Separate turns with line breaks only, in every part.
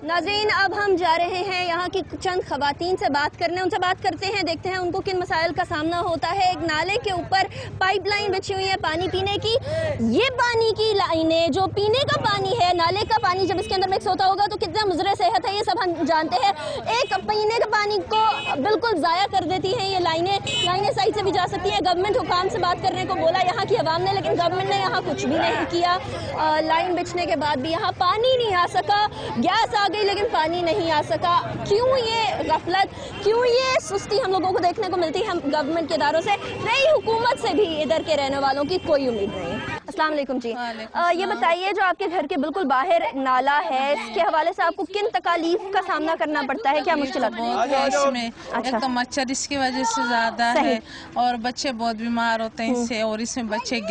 नाज़रीन, अब हम जा रहे हैं यहाँ की चंद खवातीन से बात करने, उनसे बात करते हैं, देखते हैं उनको किन मसाइल का सामना होता है। एक नाले के ऊपर पाइपलाइन बिछी हुई है पानी पीने की। ये पानी की लाइनें, जो पीने का पानी है, नाले का पानी जब इसके अंदर मिक्स होता होगा तो कितना मुज़र सेहत है, ये सब हम जानते हैं। एक पीने का पानी को बिल्कुल ज़ाया कर देती हैं ये लाइनें साइड से भी जा सकती हैं। गवर्नमेंट हुकाम से बात करने को बोला यहाँ की आवाम ने, लेकिन गवर्नमेंट ने यहाँ कुछ भी नहीं किया। लाइन बिछने के बाद भी यहाँ पानी नहीं आ सका। गैस आ गई लेकिन पानी नहीं आ सका। क्यों ये गफलत, क्यों ये सुस्ती हम लोगों को देखने को मिलती है हम गवर्नमेंट के इदारों से? नई हुकूमत से भी इधर के रहने वालों की कोई उम्मीद नहीं है। अस्सलाम वालेकुम जी। ये बताइए, जो आपके घर के बिल्कुल बाहर नाला है, इसके हवाले से आपको किन तकालीफ का सामना करना पड़ता है, क्या मुश्किल है
इसमें? एक तो मच्छर इसकी वजह से ज्यादा है और बच्चे बहुत बीमार होते हैं इससे, और इसमें बच्चे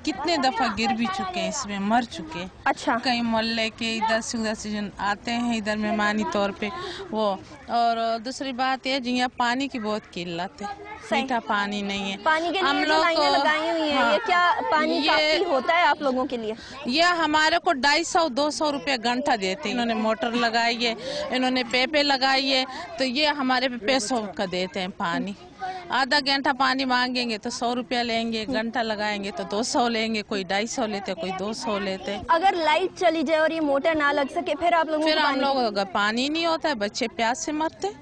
कितने दफा गिर भी चुके हैं, इसमें मर चुके।
अच्छा,
कई मोहल्ले के इधर से उधर से आते हैं इधर मेहमानी तौर पे वो। और दूसरी बात ये जी, यहाँ पानी की बहुत किल्लत है, मीठा पानी नहीं है।
पानी के लिए जो लाइनें लगाई हुई हैं, ये क्या पानी काफी होता है आप लोगों के लिए?
ये हमारे को 250-200 रुपये घंटा देते हैं। इन्होंने मोटर लगाई है, इन्होंने पेपे लगाई है, तो ये हमारे पे पैसों का देते हैं पानी। आधा घंटा पानी मांगेंगे तो 100 रुपया लेंगे, घंटा लगाएंगे तो 200 लेंगे, कोई 250 लेते, कोई 200 लेते।
अगर लाइट चली जाए और ये मोटर ना लग सके, फिर आप लोगों
फिर हम लोगों का पानी नहीं होता है, बच्चे प्यास से मरते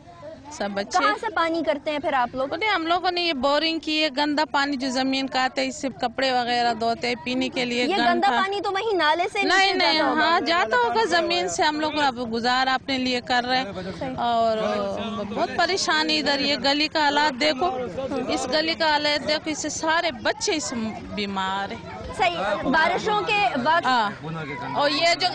सब बच्चे।
कहाँ से पानी करते हैं फिर आप लोग?
हम लोगों ने ये बोरिंग की है, गंदा पानी जो जमीन का आता है, इससे कपड़े वगैरह धोते हैं, पीने के लिए।
ये गंदा पानी तो वहीं नाले से
नहीं, हाँ जाता होगा जमीन से। हम लोग अब गुजारा अपने लिए कर रहे हैं और बहुत परेशानी इधर। ये गली का हालात देखो, इस गली का हालात देखो, इससे सारे बच्चे इस बीमार है।
सही, बारिशों के वक्त।
और ये जो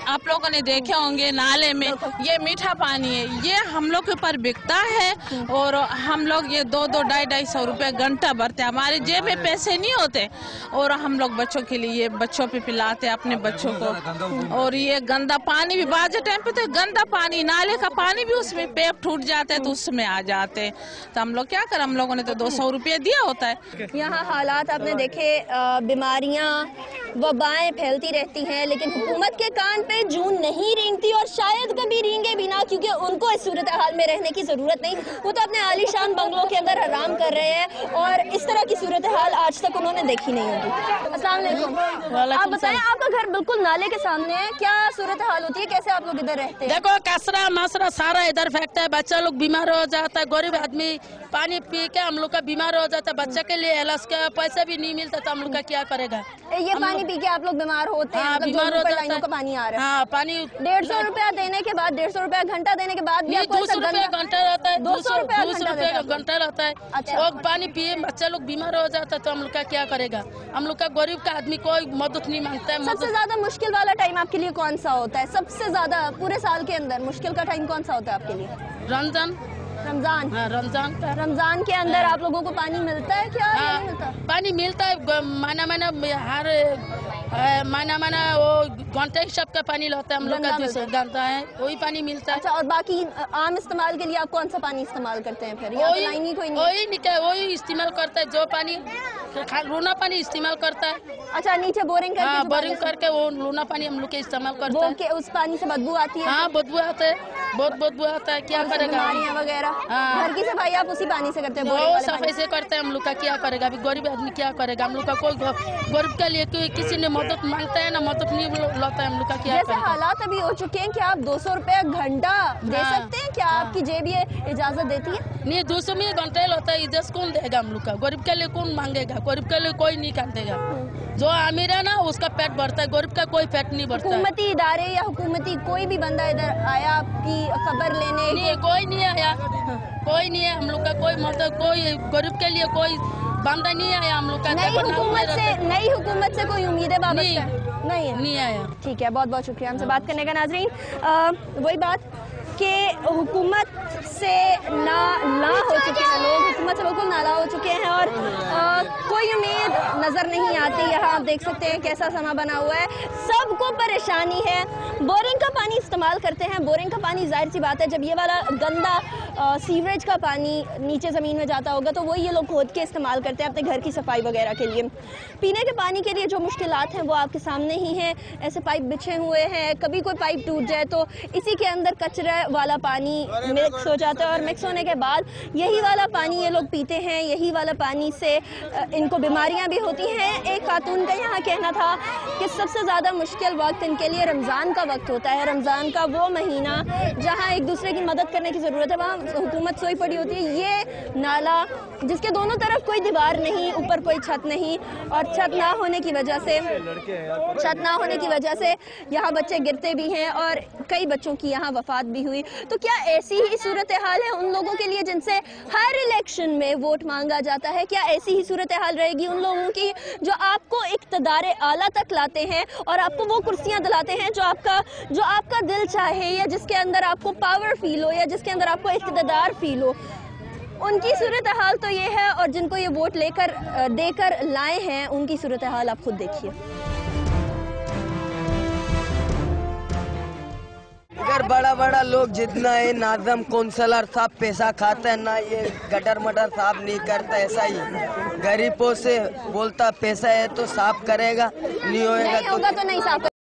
आप लोगों ने देखे होंगे नाले में, ये मीठा पानी है, ये हम लोग के ऊपर बिकता है और हम लोग ये 200-250 रुपए घंटा भरते हैं। हमारे जेब में पैसे नहीं होते और हम लोग बच्चों के लिए बच्चों पे पिलाते हैं अपने बच्चों को। और ये गंदा पानी भी बाज़ टाइम पे तो गंदा पानी, नाले का पानी भी उसमें पेप टूट जाते हैं तो उसमें आ जाते हैं। तो हम लोग क्या करें, हम लोगों ने तो 200 रुपये दिया होता है।
यहाँ हालात आपने देखे, बीमारियां वबाएं फैलती रहती हैं, लेकिन हुकूमत के कान पे जून नहीं रेंगती और शायद कभी रेंगे भी ना, क्योंकि उनको इस सूरत हाल में रहने की जरूरत नहीं। वो तो अपने आलीशान बंगलों के अंदर आराम कर रहे हैं और इस तरह की सूरत हाल आज तक उन्होंने देखी नहीं होगी। अस्सलाम वालेकुम। आप बताएं, आपका घर बिल्कुल नाले के सामने है, क्या सूरत हाल होती है, कैसे आप लोग इधर रहते हैं?
देखो, कचरा मसरा सारा इधर फेंकता है, बच्चा लोग बीमार हो जाता है, गरीब आदमी पानी पी के हम लोग का बीमार हो जाता है, बच्चे के लिए इलाज का पैसा भी नहीं मिलता, तो हम लोग का क्या करेगा?
ये पानी पी के आप लोग बीमार होते हैं? बीमार होता है, का पानी आ रहा है।
हाँ, पानी
150 रुपया देने के बाद, 150 रुपया घंटा देने के बाद भी
200 रुपया घंटा रहता है,
200 रुपया
घंटा रहता है।
अच्छा,
और पानी पिए बच्चा लोग बीमार हो जाता है, तो हम लोग का क्या करेगा? हम लोग का गरीब का आदमी कोई मदद नहीं मांगता है।
सबसे ज्यादा मुश्किल वाला टाइम आपके लिए कौन सा होता है? सबसे ज्यादा पूरे साल के अंदर मुश्किल का टाइम कौन सा होता है आपके लिए?
रमजान।
हाँ,
रमजान
के अंदर आप लोगों को पानी मिलता है क्या?
हाँ, नहीं मिलता? पानी मिलता है, महीना हर महीना वो घंटे सबका पानी लाता है हम लोग का, गंदा है वही पानी मिलता है।
अच्छा, और बाकी आम इस्तेमाल के लिए आप कौन सा पानी इस्तेमाल करते हैं फिर?
वही इस्तेमाल करता है, जो पानी लूना पानी इस्तेमाल करता है।
अच्छा, नीचे बोरिंग करके?
हाँ, बोरिंग करके वो लूना पानी हम लोग के इस्तेमाल करते हैं।
उस पानी से बदबू आती है?
हाँ, बदबू आता है, बहुत बदबू आता है, क्या करेगा?
बीमारियां वगैरह। घर की सफाई आप उसी पानी से करते हैं?
वो सफाई से करते हैं हम लोग का, क्या करेगा? अभी गरीब आदमी क्या करेगा? हम लोग का कोई गरीब के लिए किसी ने मदद मांगता है ना, मदद नहीं लाता है हम लोग का, क्या
जैसे हालात अभी हो चुके हैं, क्या आप 200 रुपया घंटा दे सकते हैं? क्या आपकी जेब ये इजाजत देती है?
नहीं, 200 में घंटा होता है, इजाजत कौन देगा हम लोग का? गरीब के लिए कौन मांगेगा? गरीब के लिए कोई नहीं काटेगा। जो अमीर है ना उसका पेट भरता है, गरीब का कोई पेट नहीं भरता।
हुकूमती इदारे या हुकूमती कोई भी बंदा इधर आया आपकी खबर लेने?
नहीं, कोई नहीं आया, कोई नहीं है हम लोग का, कोई मतलब कोई गरीब के लिए कोई बंदा नहीं आया हम लोग का।
नई हुकूमत से कोई उम्मीदें नहीं
आया।
ठीक है, बहुत बहुत शुक्रिया हमसे बात करने का। नाजरीन, वही बात कि हुकूमत से ना हो चुके हैं लोग, हुकूमत से बिल्कुल नाला हो चुके हैं और कोई उम्मीद नज़र नहीं आती। यहाँ आप देख सकते हैं कैसा समा बना हुआ है, सबको परेशानी है। बोरिंग का पानी इस्तेमाल करते हैं, बोरिंग का पानी जाहिर सी बात है जब ये वाला गंदा सीवरेज का पानी नीचे ज़मीन में जाता होगा, तो वो ये लोग खोद के इस्तेमाल करते हैं अपने घर की सफाई वगैरह के लिए। पीने के पानी के लिए जो मुश्किलात हैं वो आपके सामने ही हैं। ऐसे पाइप बिछे हुए हैं, कभी कोई पाइप टूट जाए तो इसी के अंदर कचरा वाला पानी मिक्स हो जाता है, और मिक्स होने के बाद यही वाला पानी ये लोग पीते हैं। यही वाला पानी से इनको बीमारियां भी होती हैं। एक खातून का यहाँ कहना था कि सबसे ज़्यादा मुश्किल वक्त इनके लिए रमज़ान का वक्त होता है। रमज़ान का वो महीना जहाँ एक दूसरे की मदद करने की ज़रूरत है, वहाँ हुकूमत सोई पड़ी होती है। ये नाला जिसके दोनों तरफ कोई दीवार नहीं, ऊपर कोई छत नहीं, और छत ना होने की वजह से यहाँ बच्चे गिरते भी हैं और कई बच्चों की यहाँ वफात भी हुई। तो क्या ऐसी ही सूरत हाल है उन लोगों के लिए जिनसे हर इलेक्शन में वोट मांगा जाता है? क्या ऐसी ही सूरत हाल रहेगी उन लोगों की जो आपको इक़्तिदार आला तक लाते हैं और आपको वो कुर्सियाँ दिलाते हैं जो आपका दिल चाहे, या जिसके अंदर आपको पावर फील हो, या जिसके अंदर आपको इक़्तिदार फील हो? उनकी सूरत हाल तो ये है, और जिनको ये वोट देकर लाए हैं उनकी सूरत हाल आप खुद देखिए।
अगर बड़ा लोग जितना है नाज़म कौंसलर साहब पैसा खाता है ना, ये गटर मटर साफ नहीं करता, ऐसा ही गरीबों से बोलता पैसा है तो साफ करेगा, नहीं होगा तो नहीं साफ